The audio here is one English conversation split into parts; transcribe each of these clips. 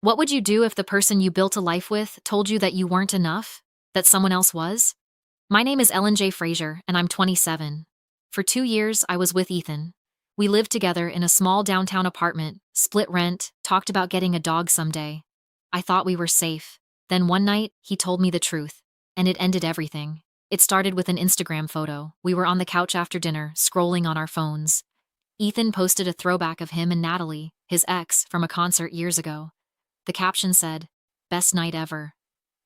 What would you do if the person you built a life with told you that you weren't enough? That someone else was? My name is Ellen J. Frazier, and I'm 27. For 2 years, I was with Ethan. We lived together in a small downtown apartment, split rent, talked about getting a dog someday. I thought we were safe. Then one night, he told me the truth, and it ended everything. It started with an Instagram photo. We were on the couch after dinner, scrolling on our phones. Ethan posted a throwback of him and Natalie, his ex, from a concert years ago. The caption said, "Best night ever."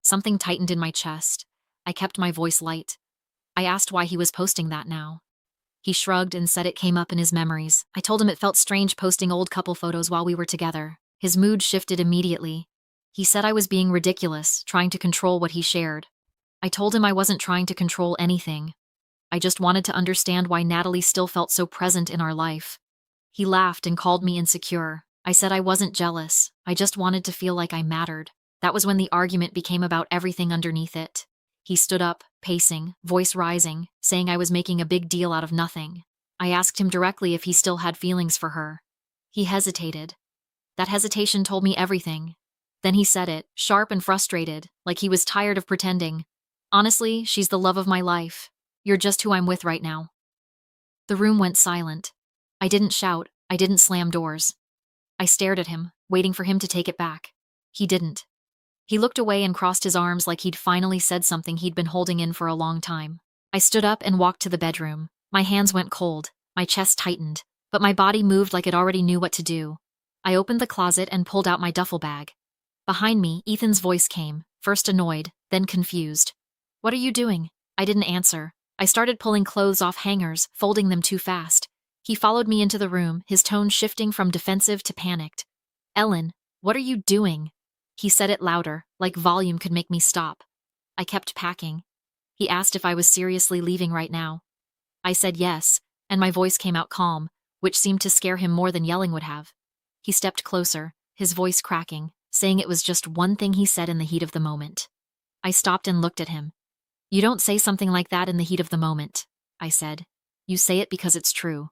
Something tightened in my chest. I kept my voice light. I asked why he was posting that now. He shrugged and said it came up in his memories. I told him it felt strange posting old couple photos while we were together. His mood shifted immediately. He said I was being ridiculous, trying to control what he shared. I told him I wasn't trying to control anything. I just wanted to understand why Natalie still felt so present in our life. He laughed and called me insecure. I said I wasn't jealous. I just wanted to feel like I mattered. That was when the argument became about everything underneath it. He stood up, pacing, voice rising, saying I was making a big deal out of nothing. I asked him directly if he still had feelings for her. He hesitated. That hesitation told me everything. Then he said it, sharp and frustrated, like he was tired of pretending. "Honestly, she's the love of my life. You're just who I'm with right now." The room went silent. I didn't shout. I didn't slam doors. I stared at him, waiting for him to take it back. He didn't. He looked away and crossed his arms like he'd finally said something he'd been holding in for a long time. I stood up and walked to the bedroom. My hands went cold, my chest tightened, but my body moved like it already knew what to do. I opened the closet and pulled out my duffel bag. Behind me, Ethan's voice came, first annoyed, then confused. "What are you doing?" I didn't answer. I started pulling clothes off hangers, folding them too fast. He followed me into the room, his tone shifting from defensive to panicked. "Ellen, what are you doing?" He said it louder, like volume could make me stop. I kept packing. He asked if I was seriously leaving right now. I said yes, and my voice came out calm, which seemed to scare him more than yelling would have. He stepped closer, his voice cracking, saying it was just one thing he said in the heat of the moment. I stopped and looked at him. "You don't say something like that in the heat of the moment," I said. "You say it because it's true."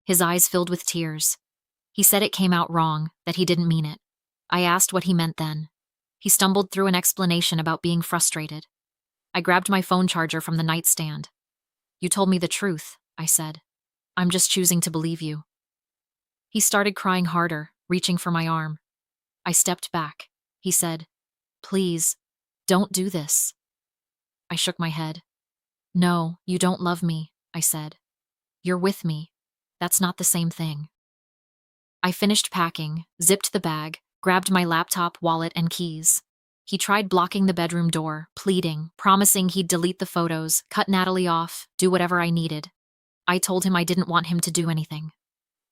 His eyes filled with tears. He said it came out wrong, that he didn't mean it. I asked what he meant then. He stumbled through an explanation about being frustrated. I grabbed my phone charger from the nightstand. "You told me the truth," I said. "I'm just choosing to believe you." He started crying harder, reaching for my arm. I stepped back. He said, "Please, don't do this." I shook my head. "No, you don't love me," I said. "You're with me. That's not the same thing." I finished packing, zipped the bag, grabbed my laptop, wallet, and keys. He tried blocking the bedroom door, pleading, promising he'd delete the photos, cut Natalie off, do whatever I needed. I told him I didn't want him to do anything.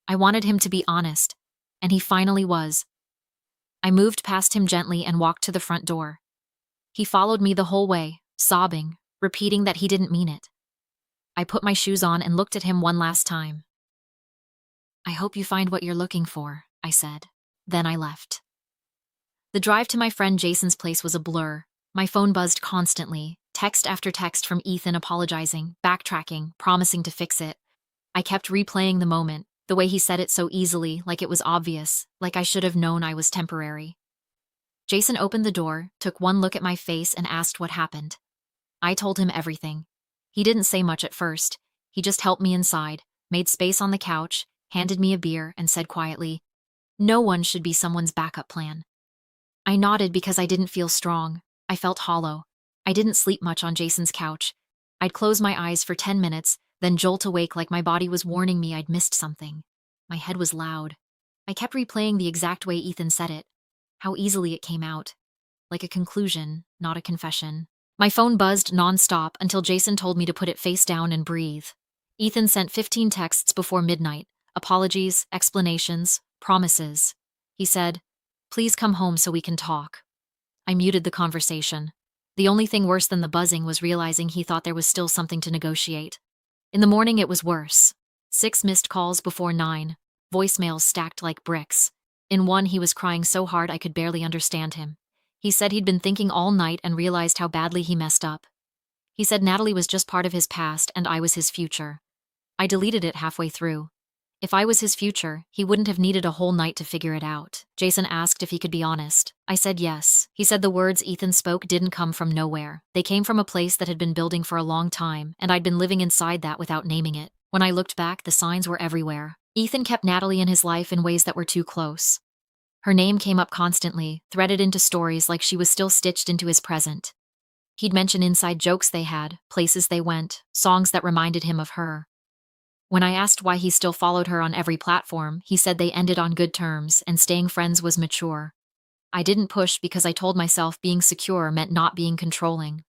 I wanted him to be honest, and he finally was. I moved past him gently and walked to the front door. He followed me the whole way, sobbing, repeating that he didn't mean it. I put my shoes on and looked at him one last time. "I hope you find what you're looking for," I said. Then I left. The drive to my friend Jason's place was a blur. My phone buzzed constantly, text after text from Ethan apologizing, backtracking, promising to fix it. I kept replaying the moment, the way he said it so easily, like it was obvious, like I should have known I was temporary. Jason opened the door, took one look at my face, and asked what happened. I told him everything. He didn't say much at first. He just helped me inside, made space on the couch, handed me a beer, and said quietly, "No one should be someone's backup plan." I nodded because I didn't feel strong. I felt hollow. I didn't sleep much on Jason's couch. I'd close my eyes for 10 minutes, then jolt awake like my body was warning me I'd missed something. My head was loud. I kept replaying the exact way Ethan said it. How easily it came out. Like a conclusion, not a confession. My phone buzzed nonstop until Jason told me to put it face down and breathe. Ethan sent 15 texts before midnight. Apologies, explanations, promises. He said, "Please come home so we can talk." I muted the conversation. The only thing worse than the buzzing was realizing he thought there was still something to negotiate. In the morning it was worse. 6 missed calls before 9, voicemails stacked like bricks. In one he was crying so hard I could barely understand him. He said he'd been thinking all night and realized how badly he messed up. He said Natalie was just part of his past and I was his future. I deleted it halfway through. If I was his future, he wouldn't have needed a whole night to figure it out. Jason asked if he could be honest. I said yes. He said the words Ethan spoke didn't come from nowhere. They came from a place that had been building for a long time, and I'd been living inside that without naming it. When I looked back, the signs were everywhere. Ethan kept Natalie in his life in ways that were too close. Her name came up constantly, threaded into stories like she was still stitched into his present. He'd mention inside jokes they had, places they went, songs that reminded him of her. When I asked why he still followed her on every platform, he said they ended on good terms and staying friends was mature. I didn't push because I told myself being secure meant not being controlling.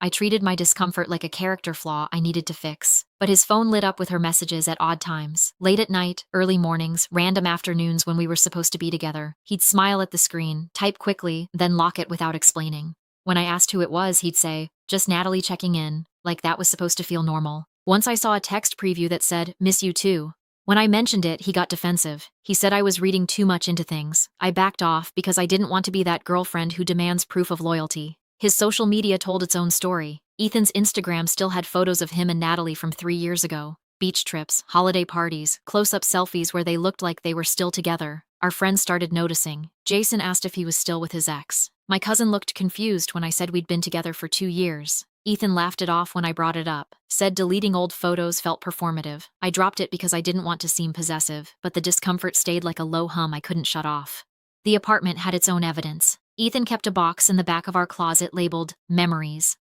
I treated my discomfort like a character flaw I needed to fix. But his phone lit up with her messages at odd times. Late at night, early mornings, random afternoons when we were supposed to be together. He'd smile at the screen, type quickly, then lock it without explaining. When I asked who it was, he'd say, "Just Natalie checking in," like that was supposed to feel normal. Once I saw a text preview that said, "Miss you too." When I mentioned it, he got defensive. He said I was reading too much into things. I backed off because I didn't want to be that girlfriend who demands proof of loyalty. His social media told its own story. Ethan's Instagram still had photos of him and Natalie from 3 years ago. Beach trips, holiday parties, close-up selfies where they looked like they were still together. Our friends started noticing. Jason asked if he was still with his ex. My cousin looked confused when I said we'd been together for 2 years. Ethan laughed it off when I brought it up, said deleting old photos felt performative. I dropped it because I didn't want to seem possessive, but the discomfort stayed like a low hum I couldn't shut off. The apartment had its own evidence. Ethan kept a box in the back of our closet labeled Memories.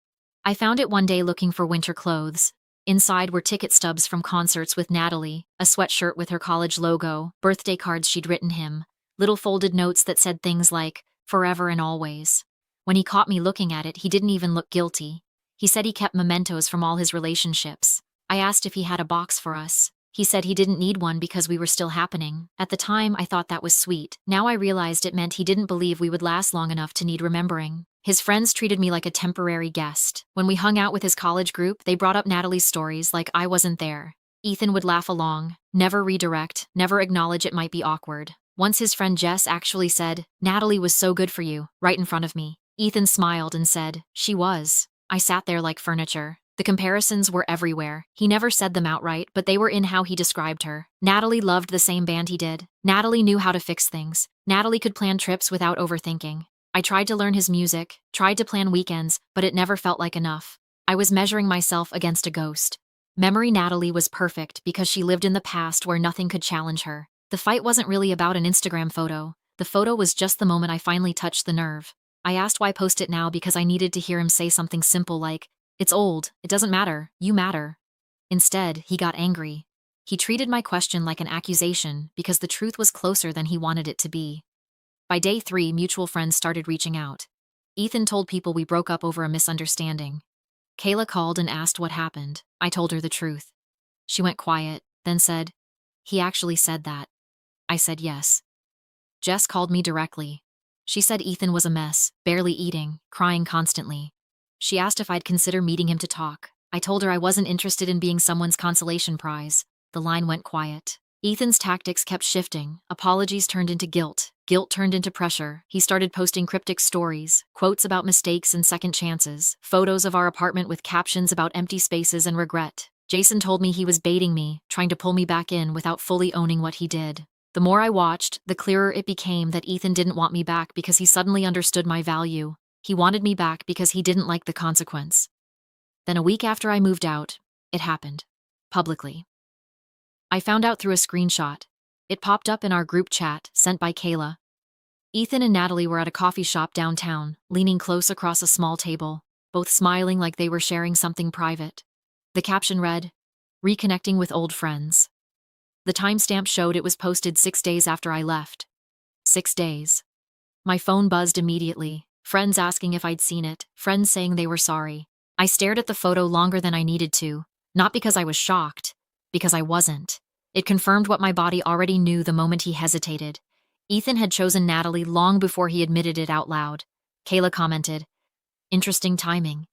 I found it one day looking for winter clothes. Inside were ticket stubs from concerts with Natalie, a sweatshirt with her college logo, birthday cards she'd written him, little folded notes that said things like, "Forever and always." When he caught me looking at it, he didn't even look guilty. He said he kept mementos from all his relationships. I asked if he had a box for us. He said he didn't need one because we were still happening. At the time, I thought that was sweet. Now I realized it meant he didn't believe we would last long enough to need remembering. His friends treated me like a temporary guest. When we hung out with his college group, they brought up Natalie's stories like I wasn't there. Ethan would laugh along, never redirect, never acknowledge it might be awkward. Once his friend Jess actually said, "Natalie was so good for you," right in front of me. Ethan smiled and said, "She was." I sat there like furniture. The comparisons were everywhere. He never said them outright, but they were in how he described her. Natalie loved the same band he did. Natalie knew how to fix things. Natalie could plan trips without overthinking. I tried to learn his music, tried to plan weekends, but it never felt like enough. I was measuring myself against a ghost. Memory Natalie was perfect because she lived in the past where nothing could challenge her. The fight wasn't really about an Instagram photo. The photo was just the moment I finally touched the nerve. I asked why post it now because I needed to hear him say something simple like, "It's old, it doesn't matter, you matter." Instead, he got angry. He treated my question like an accusation because the truth was closer than he wanted it to be. By day 3, mutual friends started reaching out. Ethan told people we broke up over a misunderstanding. Kayla called and asked what happened. I told her the truth. She went quiet, then said, "He actually said that." I said yes. Jess called me directly. She said Ethan was a mess, barely eating, crying constantly. She asked if I'd consider meeting him to talk. I told her I wasn't interested in being someone's consolation prize. The line went quiet. Ethan's tactics kept shifting. Apologies turned into guilt. Guilt turned into pressure. He started posting cryptic stories, quotes about mistakes and second chances, photos of our apartment with captions about empty spaces and regret. Jason told me he was baiting me, trying to pull me back in without fully owning what he did. The more I watched, the clearer it became that Ethan didn't want me back because he suddenly understood my value. He wanted me back because he didn't like the consequence. Then a week after I moved out, it happened. Publicly. I found out through a screenshot. It popped up in our group chat, sent by Kayla. Ethan and Natalie were at a coffee shop downtown, leaning close across a small table, both smiling like they were sharing something private. The caption read, "Reconnecting with old friends." The timestamp showed it was posted 6 days after I left. 6 days. My phone buzzed immediately, friends asking if I'd seen it, friends saying they were sorry. I stared at the photo longer than I needed to, not because I was shocked, because I wasn't. It confirmed what my body already knew the moment he hesitated. Ethan had chosen Natalie long before he admitted it out loud. Kayla commented, "Interesting timing."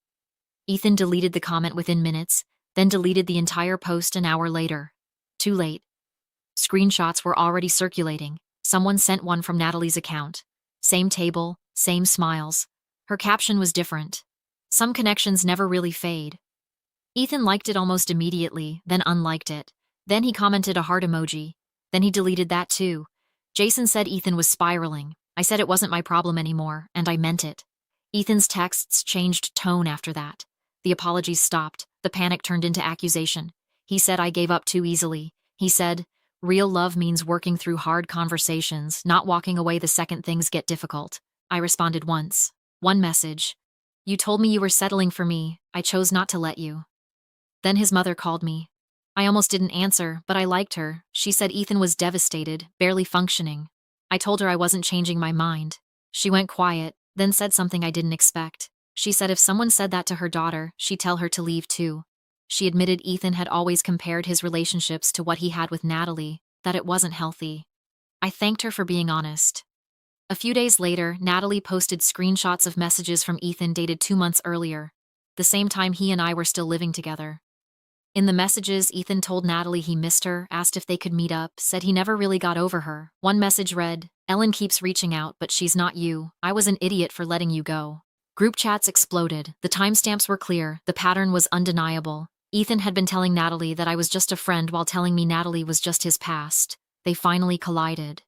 Ethan deleted the comment within minutes, then deleted the entire post an hour later. Too late. Screenshots were already circulating. Someone sent one from Natalie's account. Same table, same smiles. Her caption was different. Some connections never really fade. Ethan liked it almost immediately, then unliked it. Then he commented a heart emoji. Then he deleted that too. Jason said Ethan was spiraling. I said it wasn't my problem anymore, and I meant it. Ethan's texts changed tone after that. The apologies stopped. The panic turned into accusation. He said I gave up too easily. He said, real love means working through hard conversations, not walking away the second things get difficult. I responded once. One message. You told me you were settling for me. I chose not to let you. Then his mother called me. I almost didn't answer, but I liked her. She said Ethan was devastated, barely functioning. I told her I wasn't changing my mind. She went quiet, then said something I didn't expect. She said if someone said that to her daughter, she'd tell her to leave too. She admitted Ethan had always compared his relationships to what he had with Natalie, that it wasn't healthy. I thanked her for being honest. A few days later, Natalie posted screenshots of messages from Ethan dated 2 months earlier, the same time he and I were still living together. In the messages, Ethan told Natalie he missed her, asked if they could meet up, said he never really got over her. One message read, Ellen keeps reaching out, but she's not you. I was an idiot for letting you go. Group chats exploded. The timestamps were clear. The pattern was undeniable. Ethan had been telling Natalie that I was just a friend while telling me Natalie was just his past. They finally collided.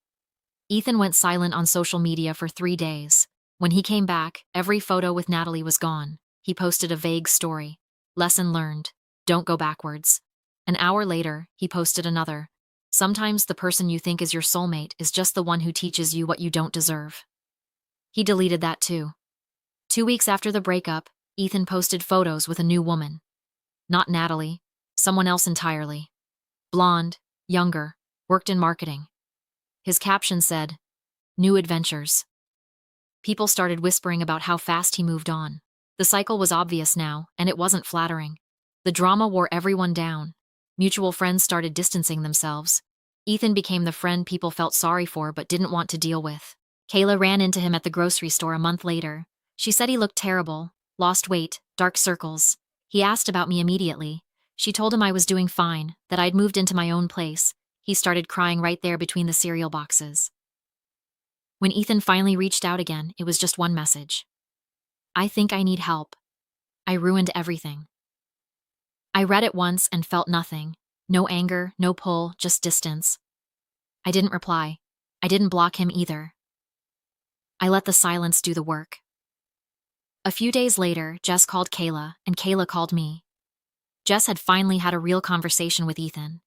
Ethan went silent on social media for 3 days. When he came back, every photo with Natalie was gone. He posted a vague story. Lesson learned. Don't go backwards. An hour later, he posted another. Sometimes the person you think is your soulmate is just the one who teaches you what you don't deserve. He deleted that too. 2 weeks after the breakup, Ethan posted photos with a new woman. Not Natalie, someone else entirely. Blonde, younger, worked in marketing. His caption said, New adventures. People started whispering about how fast he moved on. The cycle was obvious now, and it wasn't flattering. The drama wore everyone down. Mutual friends started distancing themselves. Ethan became the friend people felt sorry for but didn't want to deal with. Kayla ran into him at the grocery store a month later. She said he looked terrible, lost weight, dark circles. He asked about me immediately. She told him I was doing fine, that I'd moved into my own place. He started crying right there between the cereal boxes. When Ethan finally reached out again, it was just one message. I think I need help. I ruined everything. I read it once and felt nothing. No anger, no pull, just distance. I didn't reply. I didn't block him either. I let the silence do the work. A few days later, Jess called Kayla, and Kayla called me. Jess had finally had a real conversation with Ethan.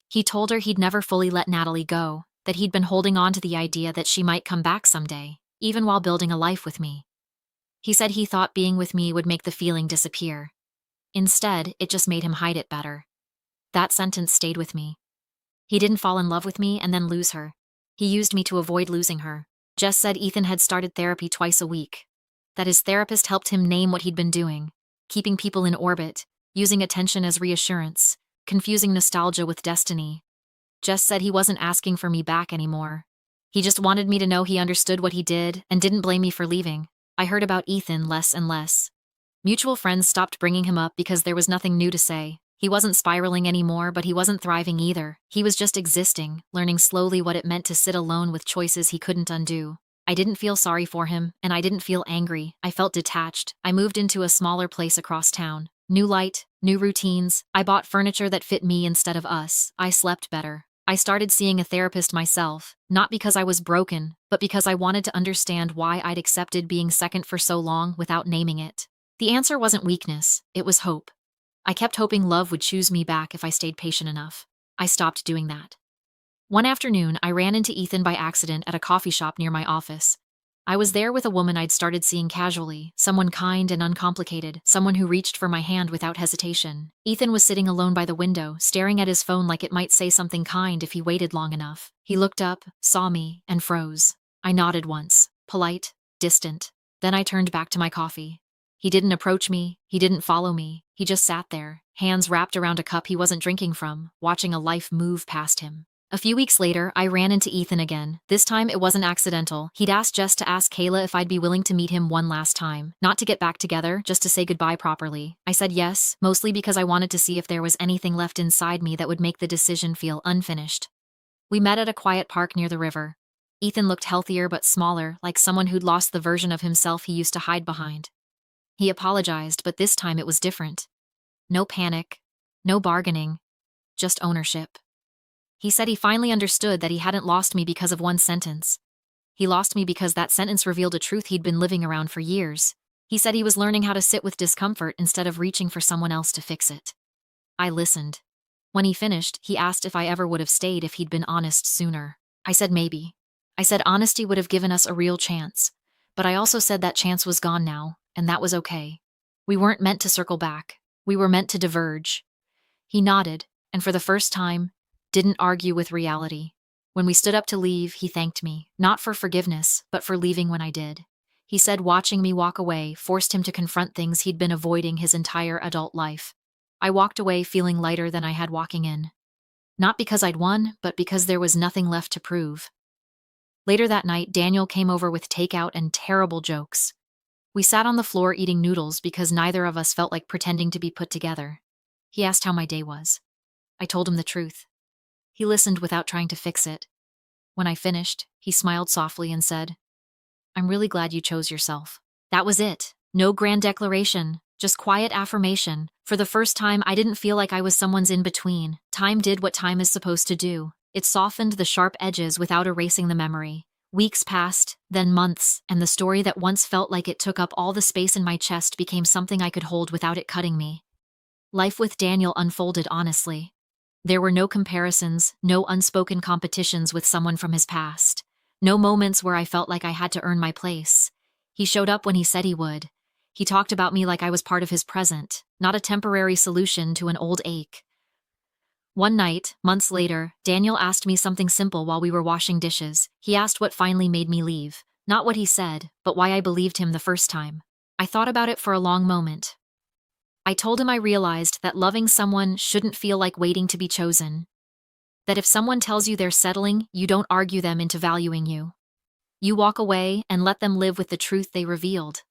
He told her he'd never fully let Natalie go, that he'd been holding on to the idea that she might come back someday, even while building a life with me. He said he thought being with me would make the feeling disappear. Instead, it just made him hide it better. That sentence stayed with me. He didn't fall in love with me and then lose her. He used me to avoid losing her. Jess said Ethan had started therapy twice a week. That his therapist helped him name what he'd been doing, keeping people in orbit, using attention as reassurance, confusing nostalgia with destiny. Jess said he wasn't asking for me back anymore. He just wanted me to know he understood what he did and didn't blame me for leaving. I heard about Ethan less and less. Mutual friends stopped bringing him up because there was nothing new to say. He wasn't spiraling anymore, but he wasn't thriving either. He was just existing, learning slowly what it meant to sit alone with choices he couldn't undo. I didn't feel sorry for him, and I didn't feel angry. I felt detached. I moved into a smaller place across town. New light, new routines. I bought furniture that fit me instead of us. I slept better. I started seeing a therapist myself, not because I was broken, but because I wanted to understand why I'd accepted being second for so long without naming it. The answer wasn't weakness, it was hope. I kept hoping love would choose me back if I stayed patient enough. I stopped doing that. One afternoon, I ran into Ethan by accident at a coffee shop near my office. I was there with a woman I'd started seeing casually, someone kind and uncomplicated, someone who reached for my hand without hesitation. Ethan was sitting alone by the window, staring at his phone like it might say something kind if he waited long enough. He looked up, saw me, and froze. I nodded once, polite, distant. Then I turned back to my coffee. He didn't approach me, he didn't follow me, he just sat there, hands wrapped around a cup he wasn't drinking from, watching a life move past him. A few weeks later, I ran into Ethan again. This time it wasn't accidental. He'd asked Jess to ask Kayla if I'd be willing to meet him one last time. Not to get back together, just to say goodbye properly. I said yes, mostly because I wanted to see if there was anything left inside me that would make the decision feel unfinished. We met at a quiet park near the river. Ethan looked healthier but smaller, like someone who'd lost the version of himself he used to hide behind. He apologized, but this time it was different. No panic, no bargaining, just ownership. He said he finally understood that he hadn't lost me because of one sentence. He lost me because that sentence revealed a truth he'd been living around for years. He said he was learning how to sit with discomfort instead of reaching for someone else to fix it. I listened. When he finished, he asked if I ever would have stayed if he'd been honest sooner. I said maybe. I said honesty would have given us a real chance. But I also said that chance was gone now, and that was okay. We weren't meant to circle back. We were meant to diverge. He nodded, and for the first time, didn't argue with reality. When we stood up to leave, he thanked me, not for forgiveness, but for leaving when I did. He said watching me walk away forced him to confront things he'd been avoiding his entire adult life. I walked away feeling lighter than I had walking in. Not because I'd won, but because there was nothing left to prove. Later that night, Daniel came over with takeout and terrible jokes. We sat on the floor eating noodles because neither of us felt like pretending to be put together. He asked how my day was. I told him the truth. He listened without trying to fix it. When I finished, he smiled softly and said, "I'm really glad you chose yourself." That was it. No grand declaration, just quiet affirmation. For the first time, I didn't feel like I was someone's in-between. Time did what time is supposed to do. It softened the sharp edges without erasing the memory. Weeks passed, then months, and the story that once felt like it took up all the space in my chest became something I could hold without it cutting me. Life with Daniel unfolded honestly. There were no comparisons, no unspoken competitions with someone from his past. No moments where I felt like I had to earn my place. He showed up when he said he would. He talked about me like I was part of his present, not a temporary solution to an old ache. One night, months later, Daniel asked me something simple while we were washing dishes. He asked what finally made me leave. Not what he said, but why I believed him the first time. I thought about it for a long moment. I told him I realized that loving someone shouldn't feel like waiting to be chosen. That if someone tells you they're settling, you don't argue them into valuing you. You walk away and let them live with the truth they revealed.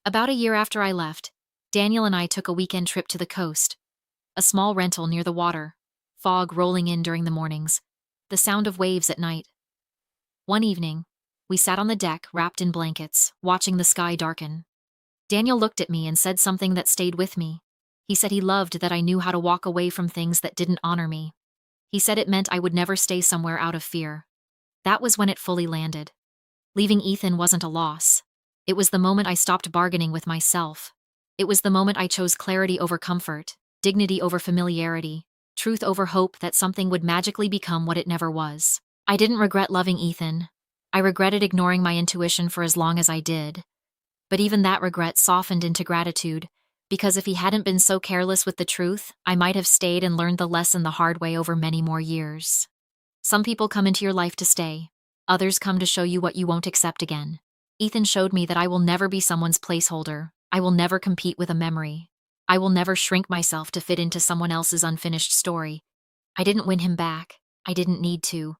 About a year after I left, Daniel and I took a weekend trip to the coast. A small rental near the water, fog rolling in during the mornings, the sound of waves at night. One evening, we sat on the deck wrapped in blankets, watching the sky darken. Daniel looked at me and said something that stayed with me. He said he loved that I knew how to walk away from things that didn't honor me. He said it meant I would never stay somewhere out of fear. That was when it fully landed. Leaving Ethan wasn't a loss. It was the moment I stopped bargaining with myself. It was the moment I chose clarity over comfort, dignity over familiarity, truth over hope that something would magically become what it never was. I didn't regret loving Ethan. I regretted ignoring my intuition for as long as I did. But even that regret softened into gratitude, because if he hadn't been so careless with the truth, I might have stayed and learned the lesson the hard way over many more years. Some people come into your life to stay. Others come to show you what you won't accept again. Ethan showed me that I will never be someone's placeholder. I will never compete with a memory. I will never shrink myself to fit into someone else's unfinished story. I didn't win him back. I didn't need to.